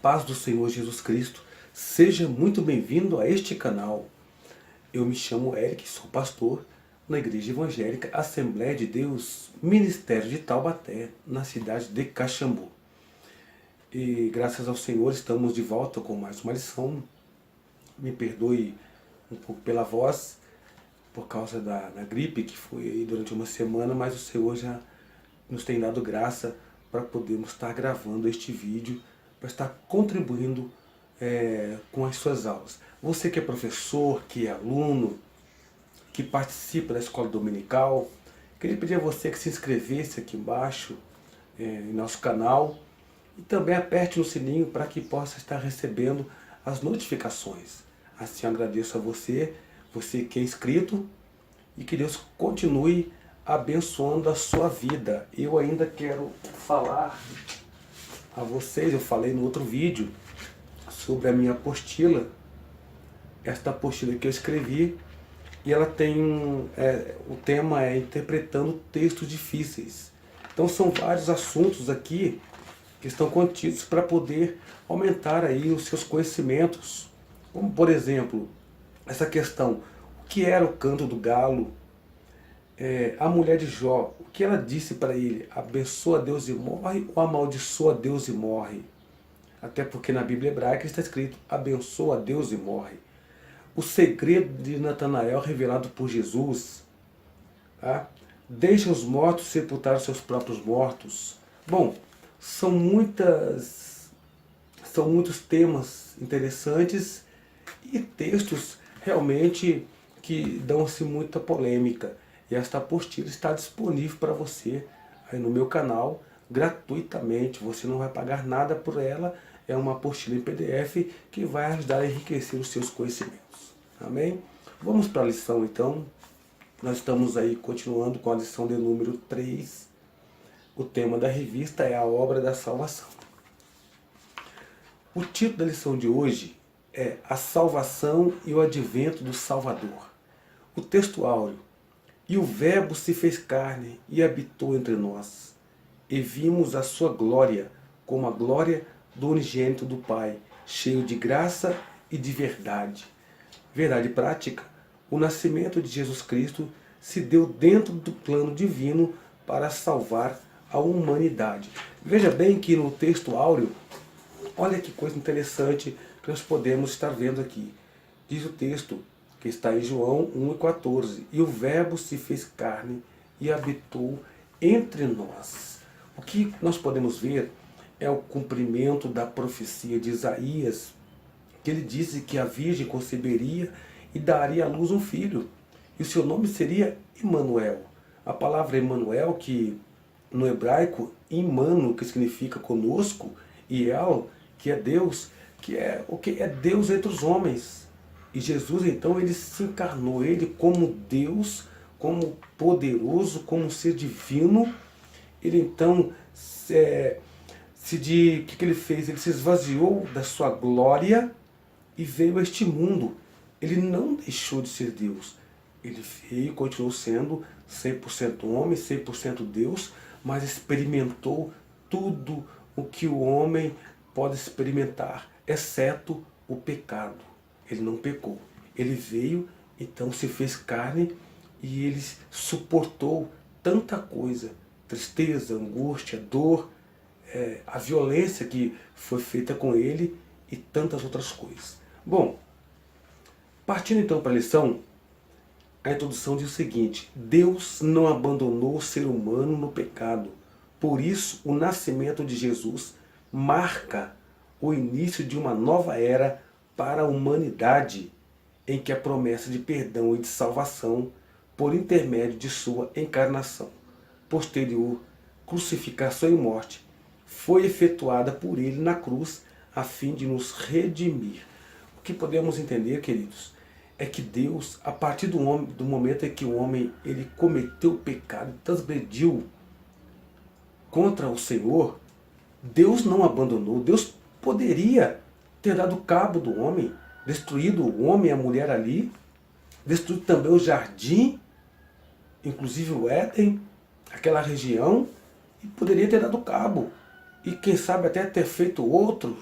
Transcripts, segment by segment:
paz do Senhor Jesus Cristo, seja muito bem-vindo a este canal. Eu me chamo Eric, sou pastor na Igreja Evangélica Assembleia de Deus, Ministério de Taubaté, na cidade de Caxambu. E graças ao Senhor estamos de volta com mais uma lição. Me perdoe um pouco pela voz, por causa da gripe que foi aí durante uma semana, mas o Senhor já nos tem dado graça para podermos estar gravando este vídeo, para estar contribuindo com as suas aulas. Você que é professor, que é aluno, que participa da escola dominical, queria pedir a você que se inscrevesse aqui embaixo em nosso canal e também aperte no sininho para que possa estar recebendo as notificações. Assim eu agradeço a você que é inscrito, e que Deus continue abençoando a sua vida. Eu ainda quero falar a vocês, eu falei no outro vídeo, sobre a minha apostila, esta apostila que eu escrevi, e ela tem, o tema é interpretando textos difíceis. Então são vários assuntos aqui que estão contidos para poder aumentar aí os seus conhecimentos. Como por exemplo, essa questão, o que era o canto do galo? A mulher de Jó, o que ela disse para ele? Abençoa Deus e morre ou amaldiçoa Deus e morre? Até porque na Bíblia hebraica está escrito abençoa Deus e morre. O segredo de Natanael revelado por Jesus. Tá? Deixa os mortos sepultar os seus próprios mortos. Bom, são muitos temas interessantes e textos realmente que dão-se muita polêmica. E esta apostila está disponível para você aí no meu canal gratuitamente. Você não vai pagar nada por ela. É uma apostila em PDF que vai ajudar a enriquecer os seus conhecimentos. Amém? Vamos para a lição então. Nós estamos aí continuando com a lição de número 3. O tema da revista é a obra da salvação. O título da lição de hoje é A Salvação e o Advento do Salvador. O texto áureo. E o Verbo se fez carne e habitou entre nós. E vimos a sua glória, como a glória do unigênito do Pai, cheio de graça e de verdade. Verdade prática, o nascimento de Jesus Cristo se deu dentro do plano divino para salvar a humanidade. Veja bem que no texto áureo, olha que coisa interessante que nós podemos estar vendo aqui. Diz o texto, que está em João 1,14. E o Verbo se fez carne e habitou entre nós. O que nós podemos ver é o cumprimento da profecia de Isaías, que ele disse que a Virgem conceberia e daria à luz um filho. E o seu nome seria Emanuel. A palavra Emanuel, que no hebraico, Imanu, que significa conosco, e El, que é Deus, que é o que é Deus entre os homens. E Jesus, então, ele se encarnou, ele como Deus, como poderoso, como ser divino. Ele então, o que ele fez? Ele se esvaziou da sua glória e veio a este mundo. Ele não deixou de ser Deus. Ele veio e continuou sendo 100% homem, 100% Deus, mas experimentou tudo o que o homem pode experimentar, exceto o pecado. Ele não pecou. Ele veio, então se fez carne e ele suportou tanta coisa. Tristeza, angústia, dor, a violência que foi feita com ele e tantas outras coisas. Bom, partindo então para a lição, a introdução diz o seguinte: Deus não abandonou o ser humano no pecado. Por isso, o nascimento de Jesus marca o início de uma nova era para a humanidade, em que a promessa de perdão e de salvação, por intermédio de sua encarnação, posterior crucificação e morte, foi efetuada por ele na cruz, a fim de nos redimir. O que podemos entender, queridos, é que Deus, a partir do momento em que o homem ele cometeu o pecado, transgrediu contra o Senhor, Deus não abandonou. Deus poderia ter dado cabo do homem, destruído o homem e a mulher ali, destruído também o jardim, inclusive o Éden, aquela região, e poderia ter dado cabo. E quem sabe até ter feito outros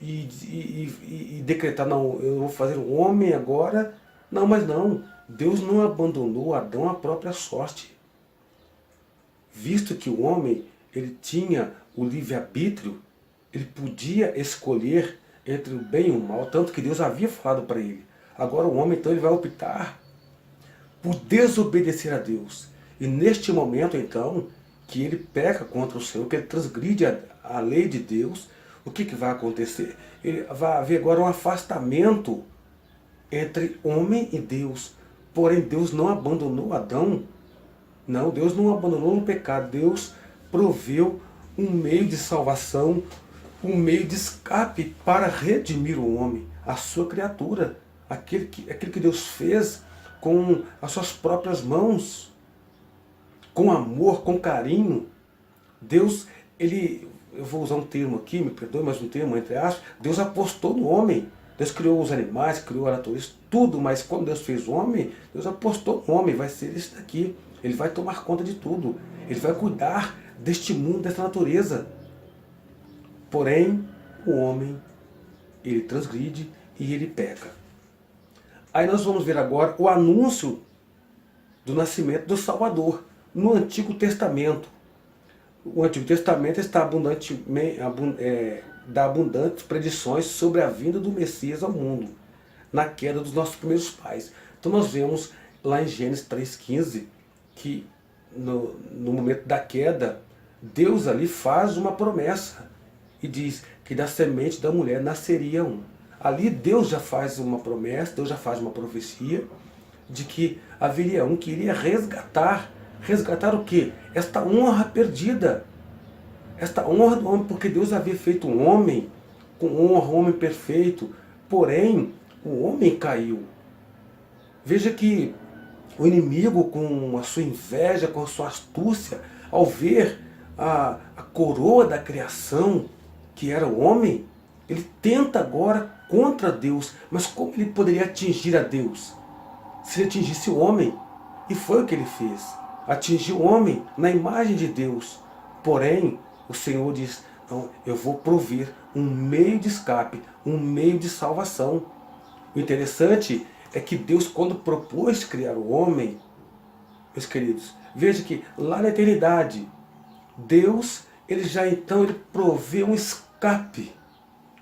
e decretar, não, eu vou fazer um homem agora. Não, mas não. Deus não abandonou Adão à própria sorte. Visto que o homem ele tinha o livre-arbítrio, ele podia escolher entre o bem e o mal, tanto que Deus havia falado para ele. Agora o homem então ele vai optar por desobedecer a Deus. E neste momento então, que ele peca contra o Senhor, que ele transgride a lei de Deus, o que vai acontecer? Ele vai haver agora um afastamento entre homem e Deus. Porém, Deus não abandonou Adão. Não, Deus não abandonou no pecado. Deus proveu um meio de salvação, um meio de escape para redimir o homem, a sua criatura, aquele que Deus fez com as suas próprias mãos, com amor, com carinho. Deus, eu vou usar um termo aqui, me perdoe, mas um termo entre aspas, Deus apostou no homem. Deus criou os animais, criou a natureza, tudo, mas quando Deus fez o homem, Deus apostou no homem, vai ser esse daqui. Ele vai tomar conta de tudo. Ele vai cuidar deste mundo, dessa natureza. Porém, o homem, ele transgride e ele peca. Aí nós vamos ver agora o anúncio do nascimento do Salvador no Antigo Testamento. O Antigo Testamento está dá abundantes predições sobre a vinda do Messias ao mundo, na queda dos nossos primeiros pais. Então nós vemos lá em Gênesis 3,15 que no momento da queda, Deus ali faz uma promessa e diz que da semente da mulher nasceria um. Ali Deus já faz uma promessa, Deus já faz uma profecia de que haveria um que iria resgatar. Resgatar o quê? Esta honra perdida. Esta honra do homem, porque Deus havia feito um homem com honra, um homem perfeito. Porém, o homem caiu. Veja que o inimigo, com a sua inveja, com a sua astúcia, ao ver a coroa da criação, que era o homem, ele tenta agora contra Deus. Mas como ele poderia atingir a Deus? Se ele atingisse o homem. E foi o que ele fez. Atingiu o homem na imagem de Deus. Porém, o Senhor diz, não, eu vou prover um meio de escape, um meio de salvação. O interessante é que Deus, quando propôs criar o homem, meus queridos, veja que lá na eternidade, Deus, ele provê um escape,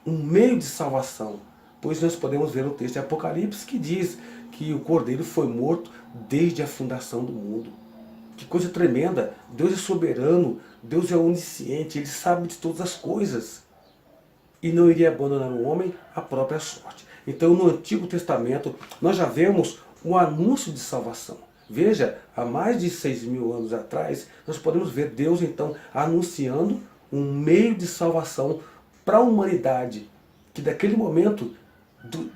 um meio de salvação. Pois nós podemos ver o texto de Apocalipse que diz que o Cordeiro foi morto desde a fundação do mundo. Que coisa tremenda! Deus é soberano, Deus é onisciente, Ele sabe de todas as coisas. E não iria abandonar o homem à própria sorte. Então no Antigo Testamento nós já vemos um anúncio de salvação. Veja, há mais de 6.000 anos atrás, nós podemos ver Deus então anunciando um meio de salvação para a humanidade. Que daquele momento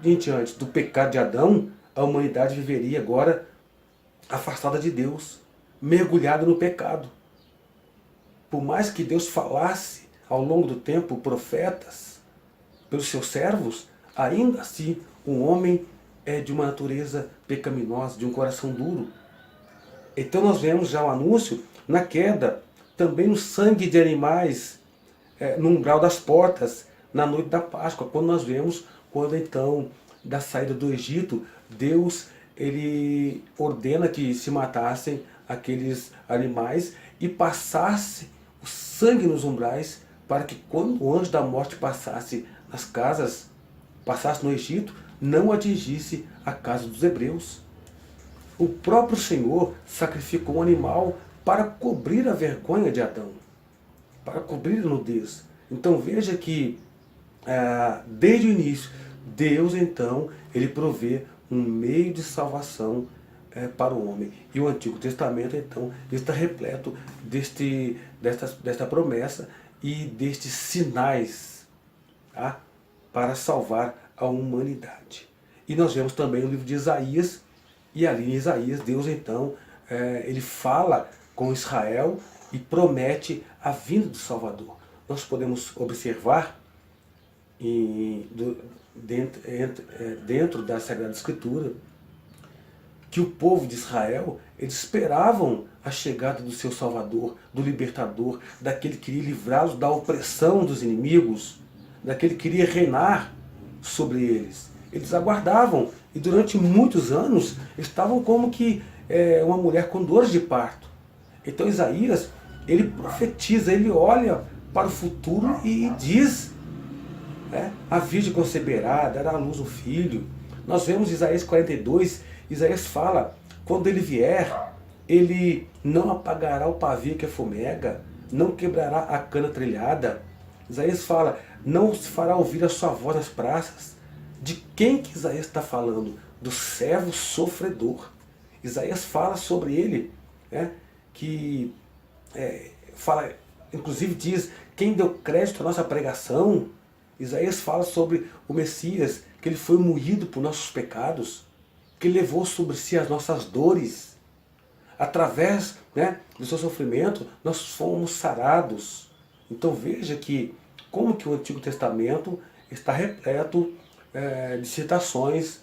em diante do pecado de Adão, a humanidade viveria agora afastada de Deus, mergulhada no pecado. Por mais que Deus falasse ao longo do tempo, profetas, pelos seus servos, ainda assim o homem é de uma natureza pecaminosa, de um coração duro. Então nós vemos já o anúncio na queda, também no sangue de animais, no umbral das portas, na noite da Páscoa, quando nós vemos, quando então, da saída do Egito, Deus ele ordena que se matassem aqueles animais e passasse o sangue nos umbrais, para que quando o anjo da morte passasse nas casas, passasse no Egito, não atingisse a casa dos hebreus. O próprio Senhor sacrificou um animal para cobrir a vergonha de Adão, para cobrir a nudez. Então veja que desde o início, Deus então, ele provê um meio de salvação para o homem. E o Antigo Testamento então está repleto desta promessa e destes sinais, tá, para salvar a humanidade. E nós vemos também o livro de Isaías, e ali em Isaías Deus então ele fala com Israel e promete a vinda do Salvador. Nós podemos observar dentro da Sagrada Escritura que o povo de Israel, eles esperavam a chegada do seu Salvador, do libertador, daquele que iria livrá-los da opressão dos inimigos. daquele que queria reinar sobre eles. Eles aguardavam e durante muitos anos estavam como que uma mulher com dores de parto. Então Isaías, ele profetiza, ele olha para o futuro e diz, a virgem conceberá, dará à luz um filho. Nós vemos Isaías 42, Isaías fala, quando ele vier, ele não apagará o pavio que fumega, não quebrará a cana trilhada. Isaías fala, não se fará ouvir a sua voz nas praças. De quem que Isaías está falando? Do servo sofredor. Isaías fala sobre ele, que fala, inclusive diz, quem deu crédito à nossa pregação? Isaías fala sobre o Messias, que ele foi moído por nossos pecados, que ele levou sobre si as nossas dores. Através do seu sofrimento, nós fomos sarados. Então veja que como que o Antigo Testamento está repleto de citações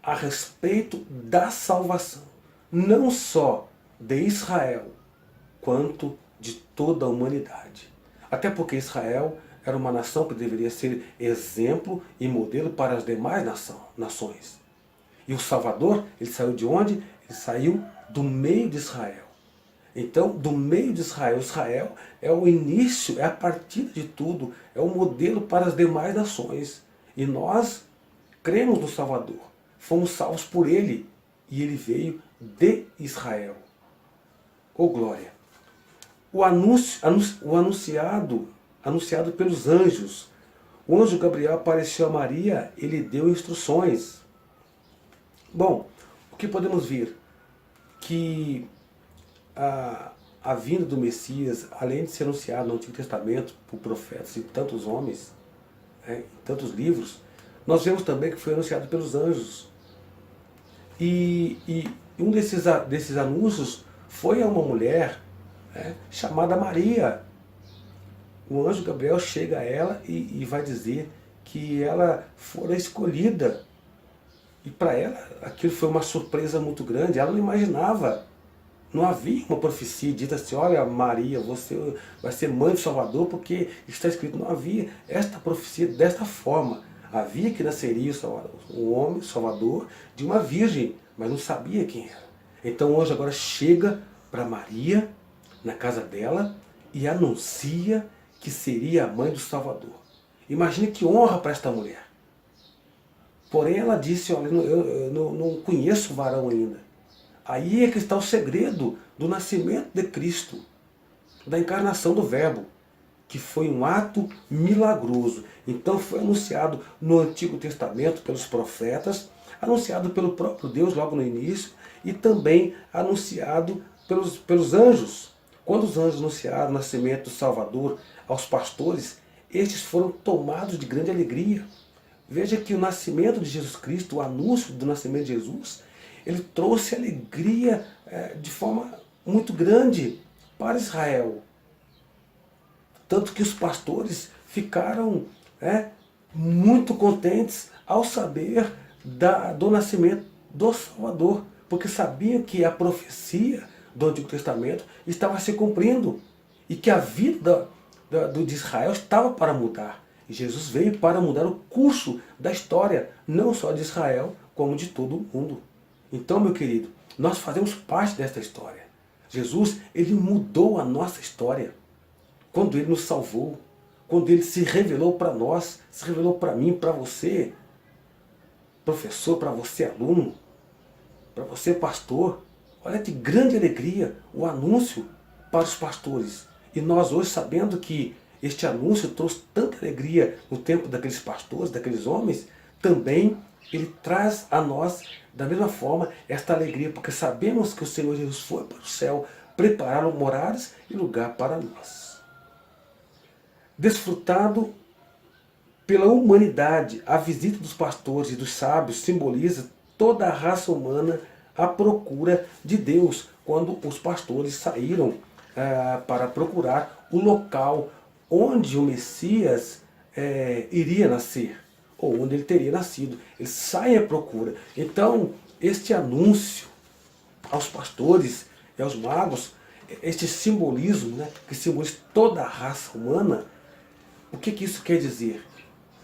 a respeito da salvação. Não só de Israel, quanto de toda a humanidade. Até porque Israel era uma nação que deveria ser exemplo e modelo para as demais nações. E o Salvador, ele saiu de onde? Ele saiu do meio de Israel. Então, do meio de Israel, Israel é o início, é a partida de tudo, é o modelo para as demais nações. E nós cremos no Salvador, fomos salvos por ele, e ele veio de Israel. Oh glória! O anunciado pelos anjos. O anjo Gabriel apareceu a Maria, ele deu instruções. Bom, o que podemos ver? Que a vinda do Messias, além de ser anunciado no Antigo Testamento por profetas e tantos homens, em tantos livros, nós vemos também que foi anunciado pelos anjos. E um desses anúncios foi a uma mulher chamada Maria. O anjo Gabriel chega a ela e vai dizer que ela fora escolhida. E para ela aquilo foi uma surpresa muito grande. Ela não imaginava. Não havia uma profecia dita assim, olha Maria, você vai ser mãe do Salvador, porque está escrito. Não havia esta profecia desta forma. Havia que nasceria um homem, Salvador, de uma virgem, mas não sabia quem era. Então o anjo agora chega para Maria, na casa dela, e anuncia que seria a mãe do Salvador. Imagine que honra para esta mulher. Porém ela disse, olha, eu não conheço o varão ainda. Aí é que está o segredo do nascimento de Cristo, da encarnação do Verbo, que foi um ato milagroso. Então foi anunciado no Antigo Testamento pelos profetas, anunciado pelo próprio Deus logo no início, e também anunciado pelos anjos. Quando os anjos anunciaram o nascimento do Salvador aos pastores, estes foram tomados de grande alegria. Veja que o nascimento de Jesus Cristo, o anúncio do nascimento de Jesus, ele trouxe alegria de forma muito grande para Israel. Tanto que os pastores ficaram muito contentes ao saber do nascimento do Salvador, porque sabiam que a profecia do Antigo Testamento estava se cumprindo e que a vida de Israel estava para mudar. E Jesus veio para mudar o curso da história, não só de Israel, como de todo o mundo. Então, meu querido, nós fazemos parte desta história. Jesus, ele mudou a nossa história. Quando ele nos salvou, quando ele se revelou para nós, se revelou para mim, para você, professor, para você, aluno, para você, pastor. Olha que grande alegria o anúncio para os pastores. E nós hoje, sabendo que este anúncio trouxe tanta alegria no tempo daqueles pastores, daqueles homens, também ele traz a nós, da mesma forma, esta alegria, porque sabemos que o Senhor Jesus foi para o céu, preparar moradas e lugar para nós. Desfrutado pela humanidade, a visita dos pastores e dos sábios simboliza toda a raça humana à procura de Deus, quando os pastores saíram para procurar o local onde o Messias iria nascer, ou onde ele teria nascido. Eles saem à procura. Então, este anúncio aos pastores e aos magos, este simbolismo, que simboliza toda a raça humana, o que isso quer dizer?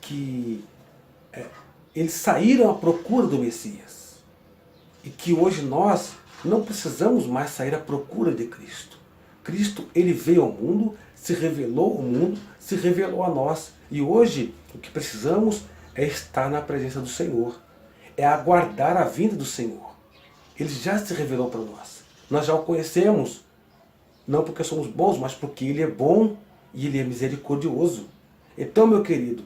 que eles saíram à procura do Messias. E que hoje nós não precisamos mais sair à procura de Cristo. Cristo, ele veio ao mundo, se revelou ao mundo, se revelou a nós. E hoje o que precisamos é estar na presença do Senhor. É aguardar a vinda do Senhor. Ele já se revelou para nós. Nós já o conhecemos. Não porque somos bons, mas porque ele é bom e ele é misericordioso. Então, meu querido,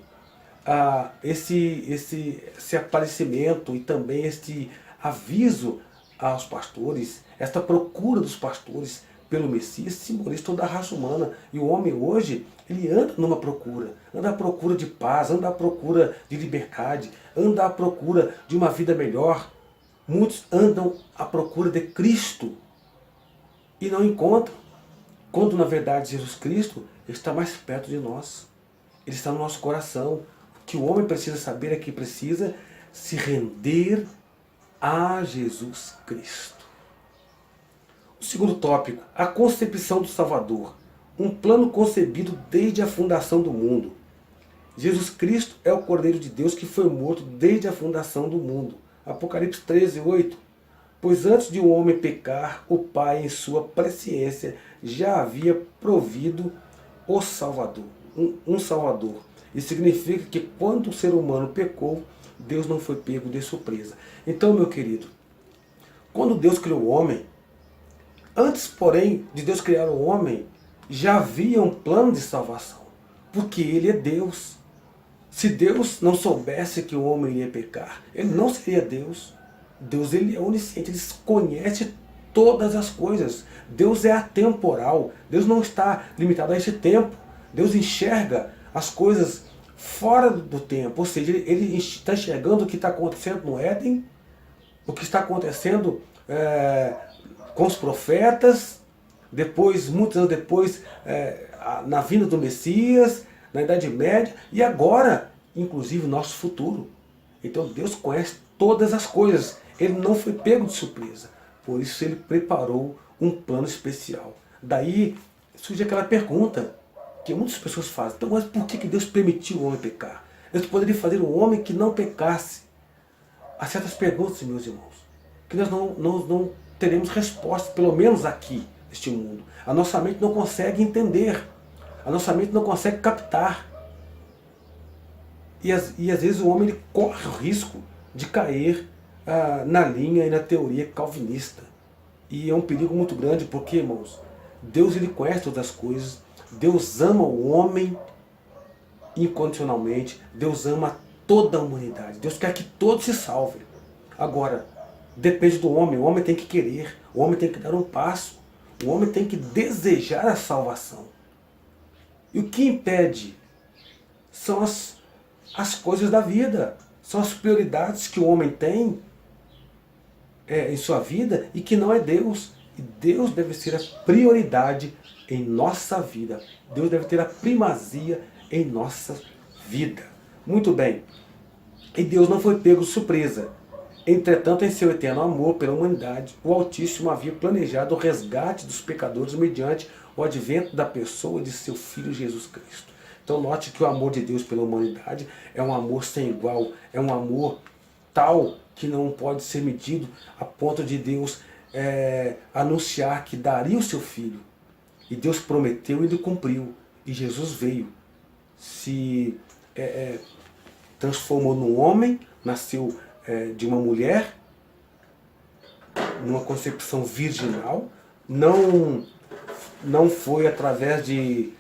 esse aparecimento e também este aviso aos pastores, esta procura dos pastores pelo Messias, simboliza toda a raça humana. E o homem hoje, ele anda numa procura. Anda à procura de paz, anda à procura de liberdade, anda à procura de uma vida melhor. Muitos andam à procura de Cristo e não encontram. Quando na verdade Jesus Cristo está mais perto de nós. Ele está no nosso coração. O que o homem precisa saber é que precisa se render a Jesus Cristo. O segundo tópico, a concepção do Salvador. Um plano concebido desde a fundação do mundo. Jesus Cristo é o Cordeiro de Deus que foi morto desde a fundação do mundo. Apocalipse 13, 8. Pois antes de o homem pecar, o Pai, em sua presciência, já havia provido o Salvador, um Salvador. Isso significa que quando o ser humano pecou, Deus não foi pego de surpresa. Então, meu querido, quando Deus criou o homem, antes, porém, de Deus criar o homem, já havia um plano de salvação, porque Ele é Deus. Se Deus não soubesse que o homem iria pecar, Ele não seria Deus. Deus, ele é onisciente, Ele conhece todas as coisas. Deus é atemporal, Deus não está limitado a esse tempo. Deus enxerga as coisas fora do tempo, ou seja, Ele está enxergando o que está acontecendo no Éden, o que está acontecendo com os profetas, depois, muitos anos depois, na vinda do Messias, na Idade Média, e agora, inclusive, o nosso futuro. Então Deus conhece todas as coisas. Ele não foi pego de surpresa. Por isso Ele preparou um plano especial. Daí surge aquela pergunta que muitas pessoas fazem. Então, mas por que Deus permitiu o homem pecar? Deus poderia fazer um homem que não pecasse. Há certas perguntas, meus irmãos, que nós não teremos resposta, pelo menos aqui, neste mundo. A nossa mente não consegue entender. A nossa mente não consegue captar. E às vezes o homem ele corre o risco de cair na linha e na teoria calvinista. E é um perigo muito grande porque, irmãos, Deus ele conhece todas as coisas. Deus ama o homem incondicionalmente. Deus ama toda a humanidade. Deus quer que todos se salvem. Agora, depende do homem. O homem tem que querer. O homem tem que dar um passo. O homem tem que desejar a salvação. E o que impede são as coisas da vida. São as prioridades que o homem tem em sua vida e que não é Deus. E Deus deve ser a prioridade em nossa vida. Deus deve ter a primazia em nossa vida. Muito bem. E Deus não foi pego de surpresa. Entretanto, em seu eterno amor pela humanidade, o Altíssimo havia planejado o resgate dos pecadores mediante o advento da pessoa de seu Filho Jesus Cristo. Então note que o amor de Deus pela humanidade é um amor sem igual, é um amor tal que não pode ser medido a ponto de Deus anunciar que daria o seu Filho. E Deus prometeu e ele cumpriu. E Jesus veio, se transformou num homem, nasceu de uma mulher, numa concepção virginal, não foi através de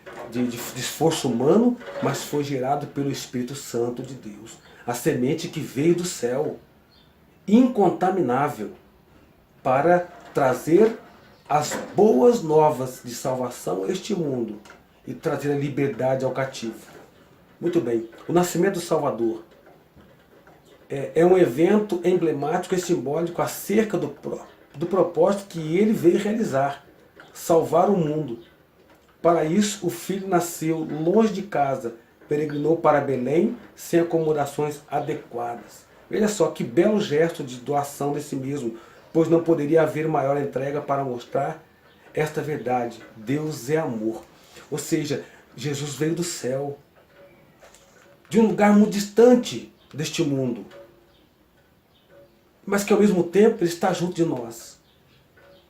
esforço humano, mas foi gerado pelo Espírito Santo de Deus. A semente que veio do céu, incontaminável, para trazer as boas novas de salvação a este mundo e trazer a liberdade ao cativo. Muito bem, o nascimento do Salvador é um evento emblemático e simbólico acerca do propósito que ele veio realizar, salvar o mundo. Para isso, o Filho nasceu longe de casa, peregrinou para Belém sem acomodações adequadas. Veja só que belo gesto de doação de si mesmo, pois não poderia haver maior entrega para mostrar esta verdade. Deus é amor. Ou seja, Jesus veio do céu. de um lugar muito distante deste mundo, mas que ao mesmo tempo Ele está junto de nós.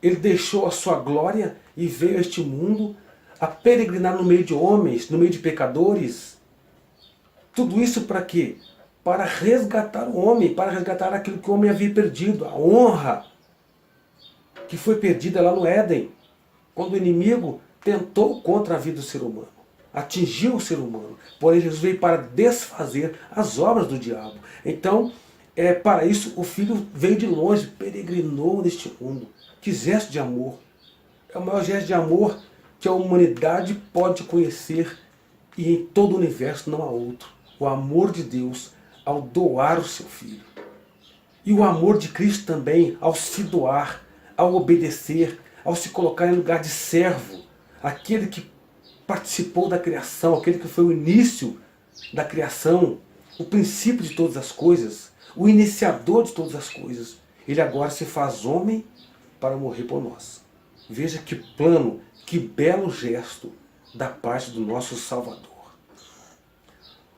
Ele deixou a sua glória e veio a este mundo a peregrinar no meio de homens, no meio de pecadores. Tudo isso para quê? Para resgatar o homem, para resgatar aquilo que o homem havia perdido, a honra que foi perdida lá no Éden, quando o inimigo tentou contra a vida do ser humano, atingiu o ser humano. Porém, Jesus veio para desfazer as obras do diabo. Então, para isso, o Filho veio de longe, peregrinou neste mundo. Que gesto de amor! É o maior gesto de amor que a humanidade pode conhecer, e em todo o universo não há outro. O amor de Deus ao doar o seu Filho. E o amor de Cristo também ao se doar, ao obedecer, ao se colocar em lugar de servo. Aquele que participou da criação, aquele que foi o início da criação, o princípio de todas as coisas, o iniciador de todas as coisas. Ele agora se faz homem para morrer por nós. Veja que plano, que belo gesto da parte do nosso Salvador.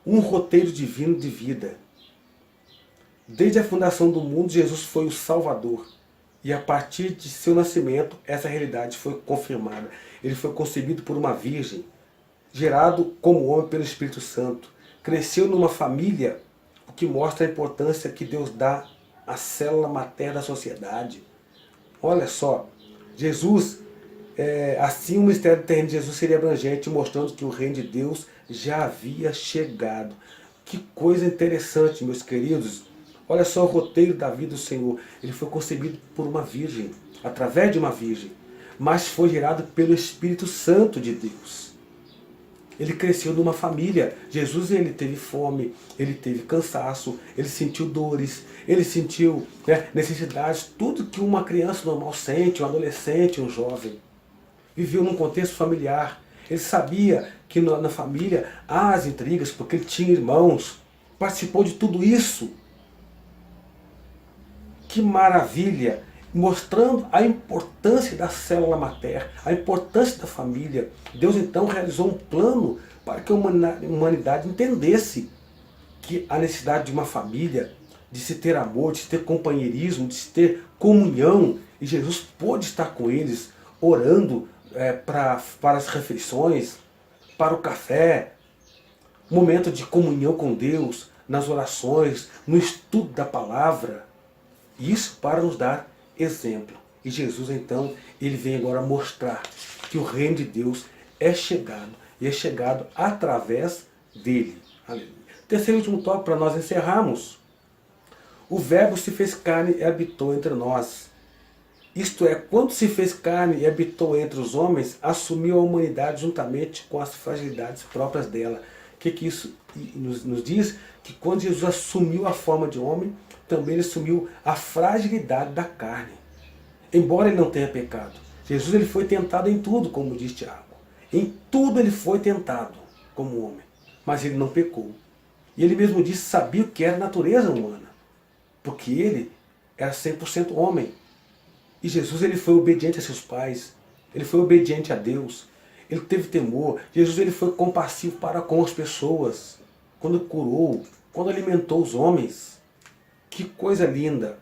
Um roteiro divino de vida. Desde a fundação do mundo, Jesus foi o Salvador. E a partir de seu nascimento, essa realidade foi confirmada. Ele foi concebido por uma virgem, gerado como homem pelo Espírito Santo. Cresceu numa família, o que mostra a importância que Deus dá à célula materna da sociedade. Olha só, Jesus, assim o mistério terreno de Jesus seria abrangente, mostrando que o reino de Deus já havia chegado. Que coisa interessante, meus queridos. Olha só o roteiro da vida do Senhor. Ele foi concebido por uma virgem, através de uma virgem, mas foi gerado pelo Espírito Santo de Deus. Ele cresceu numa família. Jesus, ele teve fome, ele teve cansaço, ele sentiu dores, ele sentiu necessidades, tudo que uma criança normal sente, um adolescente, um jovem. Viveu num contexto familiar. Ele sabia que na família há as intrigas, porque ele tinha irmãos. Participou de tudo isso. Que maravilha! Mostrando a importância da célula materna, a importância da família. Deus então realizou um plano para que a humanidade entendesse que a necessidade de uma família, de se ter amor, de se ter companheirismo, de se ter comunhão. E Jesus pôde estar com eles, orando para as refeições, para o café, momento de comunhão com Deus, nas orações, no estudo da palavra. Isso para nos dar exemplo. E Jesus então, ele vem agora mostrar que o reino de Deus é chegado. E é chegado através dele. Aleluia. Terceiro e último tópico para nós encerrarmos. O verbo se fez carne e habitou entre nós. Isto é, quando se fez carne e habitou entre os homens, assumiu a humanidade juntamente com as fragilidades próprias dela. O que isso nos diz? Que quando Jesus assumiu a forma de homem, também ele assumiu a fragilidade da carne. Embora ele não tenha pecado. Jesus ele foi tentado em tudo, como diz Tiago. Em tudo ele foi tentado como homem. Mas ele não pecou. E ele mesmo disse, sabia o que era a natureza humana. Porque ele era 100% homem. E Jesus ele foi obediente a seus pais. Ele foi obediente a Deus. Ele teve temor. Jesus ele foi compassivo para com as pessoas. Quando curou, quando alimentou os homens. Que coisa linda!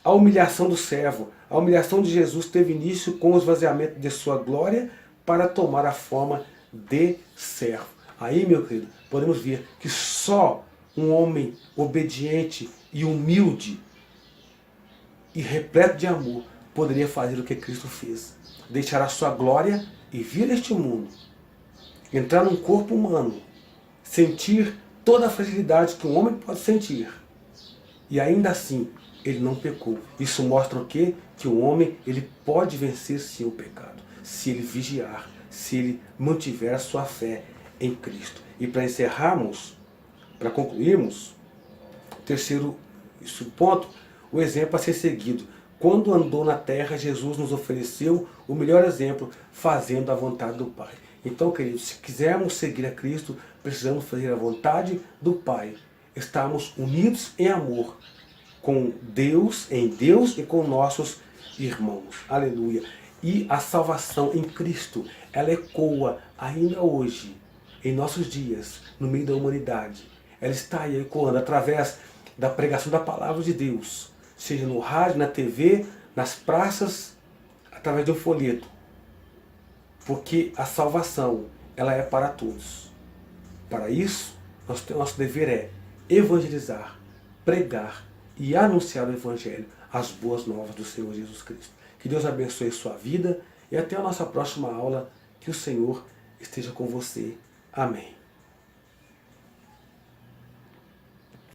A humilhação do servo, a humilhação de Jesus teve início com o esvaziamento de sua glória para tomar a forma de servo. Aí, meu querido, podemos ver que só um homem obediente e humilde e repleto de amor poderia fazer o que Cristo fez. Deixar a sua glória e vir a este mundo. Entrar num corpo humano. Sentir toda a fragilidade que um homem pode sentir. E ainda assim, ele não pecou. Isso mostra o quê? Que o homem ele pode vencer sim o pecado. Se ele vigiar, se ele mantiver a sua fé em Cristo. E para encerrarmos, para concluirmos, terceiro ponto, o exemplo a ser seguido. Quando andou na terra, Jesus nos ofereceu o melhor exemplo, fazendo a vontade do Pai. Então, queridos, se quisermos seguir a Cristo, precisamos fazer a vontade do Pai. Estarmos unidos em amor com Deus, em Deus e com nossos irmãos. Aleluia. E a salvação em Cristo, ela ecoa ainda hoje, em nossos dias, no meio da humanidade. ela está aí ecoando através da pregação da palavra de Deus, seja no rádio, na TV, nas praças, através de um folheto. Porque a salvação, ela é para todos. Para isso, nosso dever é evangelizar, pregar e anunciar o Evangelho, as boas novas do Senhor Jesus Cristo. Que Deus abençoe sua vida e até a nossa próxima aula. Que o Senhor esteja com você. Amém.